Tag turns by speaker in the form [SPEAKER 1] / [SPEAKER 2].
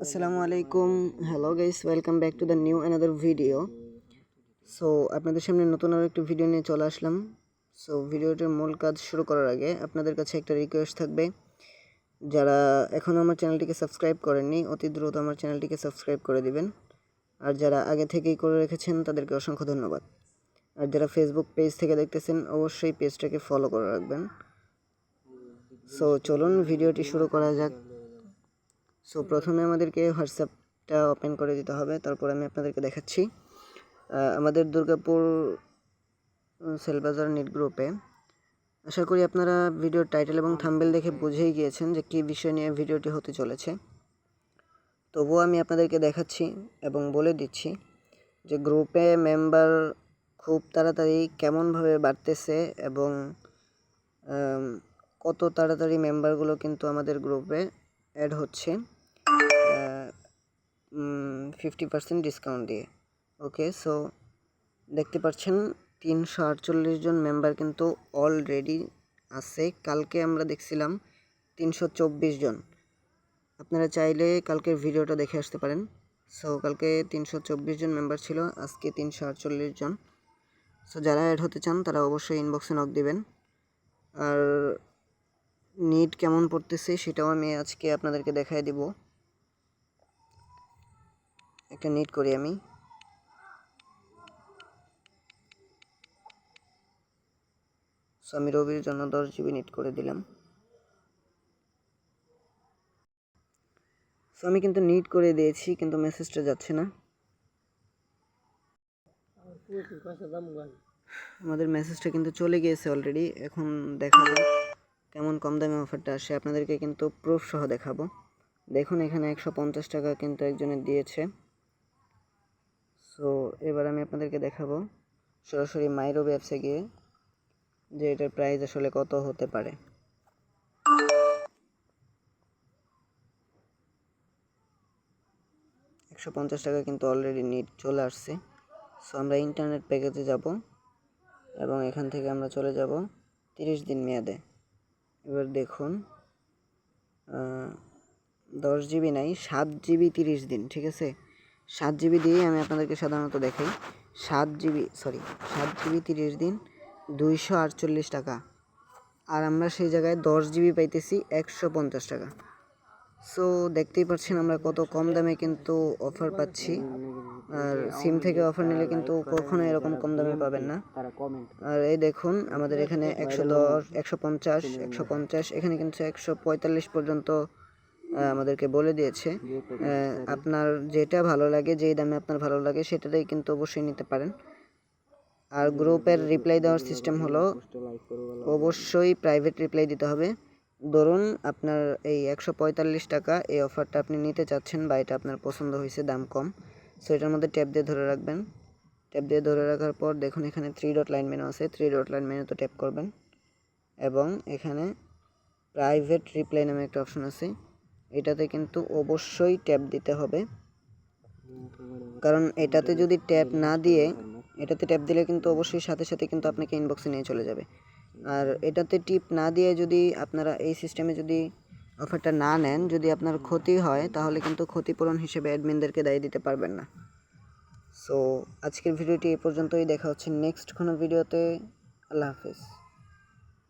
[SPEAKER 1] আসসালামু আলাইকুম। Hello guys, welcome back to the new another video. So আপনাদের সামনে নতুন আরও একটি ভিডিও নিয়ে চলে আসলাম। সো ভিডিওটির মূল কাজ শুরু করার আগে আপনাদের কাছে একটা রিকোয়েস্ট থাকবে, যারা এখনও আমার চ্যানেলটিকে সাবস্ক্রাইব করেননি অতি দ্রুত আমার চ্যানেলটিকে সাবস্ক্রাইব করে দিবেন। আর যারা আগে থেকেই করে রেখেছেন তাদেরকে অসংখ্য ধন্যবাদ। আর যারা ফেসবুক পেজ থেকে দেখতেছেন অবশ্যই পেজটাকে ফলো করে রাখবেন। সো চলুন ভিডিওটি শুরু করা যাক। সো প্রথমে আমাদেরকে হোয়াটসঅ্যাপটা ওপেন করে দিতে হবে, তারপর আমি আপনাদেরকে দেখাচ্ছি আমাদের দুর্গাপুর সেলবাজার নিট গ্রুপে। আশা করি আপনারা ভিডিওর টাইটেল এবং থাম্বনেল দেখে বুঝেই গিয়েছেন যে কী বিষয় নিয়ে ভিডিওটি হতে চলেছে। তবুও আমি আপনাদেরকে দেখাচ্ছি এবং বলে দিচ্ছি যে গ্রুপে মেম্বার খুব তাড়াতাড়ি কেমনভাবে বাড়তেছে এবং কত তাড়াতাড়ি মেম্বারগুলো কিন্তু আমাদের গ্রুপে অ্যাড হচ্ছে 50% ডিসকাউন্ট দিয়ে। ওকে, সো দেখতে পাচ্ছেন 348 জন মেম্বার কিন্তু অলরেডি আছে। কালকে আমরা দেখছিলাম 324 জন। আপনারা চাইলে কালকের ভিডিওটা দেখে আসতে পারেন। সো কালকে 324 জন মেম্বার ছিল, আজকে 348 জন। সো যারা অ্যাড হতে চান তারা অবশ্যই ইনবক্সে নক দিবেন। আর নিট কেমন পড়তেছে সেটাও আমি আজকে আপনাদেরকে দেখাই দিব। একটা নিট করি আমি। সো আমি রবির জন্য 10 জিবি নিট করে দিলাম। সো আমি কিন্তু নিট করে দিয়েছি, কিন্তু মেসেজটা যাচ্ছে না। আমাদের মেসেজটা কিন্তু চলে গিয়েছে অলরেডি। এখন দেখা যাক কেমন কম দামে অফারটা আসে। আপনাদেরকে কিন্তু প্রুফ সহ দেখাবো। দেখুন এখানে 150 টাকা কিন্তু একজনের দিয়েছে। সো এবার আমি আপনাদেরকে দেখাবো সরাসরি মাইরবি অ্যাপসে গিয়ে যে এটার প্রাইস আসলে কত হতে পারে। টাকা কিন্তু অলরেডি নিট চলে আসছে। সো আমরা ইন্টারনেট প্যাকেজে যাব এবং এখান থেকে আমরা চলে যাব 30 দিন মেয়াদে। এবার দেখুন 10 জিবি নাই, 7 জিবি 30 দিন, ঠিক আছে। 7 জিবি দিয়েই আমি আপনাদেরকে সাধারণত দেখাই। 7 জিবি 30 দিন 248 টাকা। আর আমরা সেই জায়গায় 10 জিবি পাইতেছি 150 টাকা। সো দেখতেই পাচ্ছেন আমরা কত কম দামে কিন্তু অফার পাচ্ছি। আর সিম থেকে অফার নিলে কিন্তু কখনো এরকম কম দামে পাবেন না। আর এই দেখুন আমাদের এখানে 110, 150, 150, এখানে কিন্তু 145 পর্যন্ত আমাদেরকে বলে দিয়েছে। আপনার যেটা ভালো লাগে, যেই দামে আপনার ভালো লাগে সেটাতেই কিন্তু অবশ্যই নিতে পারেন। আর গ্রুপের রিপ্লাই দেওয়ার সিস্টেম হলো অবশ্যই প্রাইভেট রিপ্লাই দিতে হবে। ধরুন আপনার এই 145 টাকা এই অফারটা আপনি নিতে চাচ্ছেন বা এটা আপনার পছন্দ হয়েছে, দাম কম। সো এটার মধ্যে ট্যাপ দিয়ে ধরে রাখবেন। ট্যাপ দিয়ে ধরে রাখার পর দেখুন এখানে 3 ডট লাইন মেনু আছে। 3 ডট লাইন মেনুতে ট্যাপ করবেন এবং এখানে প্রাইভেট রিপ্লাই নামে একটা অপশন আছে, এটাতে কিন্তু অবশ্যই ট্যাপ দিতে হবে। কারণ এটাতে যদি ট্যাপ না দিয়ে, এটাতে ট্যাপ দিলে কিন্তু অবশ্যই সাথে সাথে কিন্তু আপনাকে ইনবক্সে নিয়ে চলে যাবে। আর এটাতে টিপ না দিয়ে যদি আপনারা এই সিস্টেমে যদি অফারটা না নেন, যদি আপনার ক্ষতি হয় তাহলে কিন্তু ক্ষতিপূরণ হিসেবে অ্যাডমিনদেরকে দায় দিতে পারবেন না। সো আজকের ভিডিওটি এই পর্যন্তই। দেখা হচ্ছে নেক্সট কোনো ভিডিওতে। আল্লাহ হাফেজ।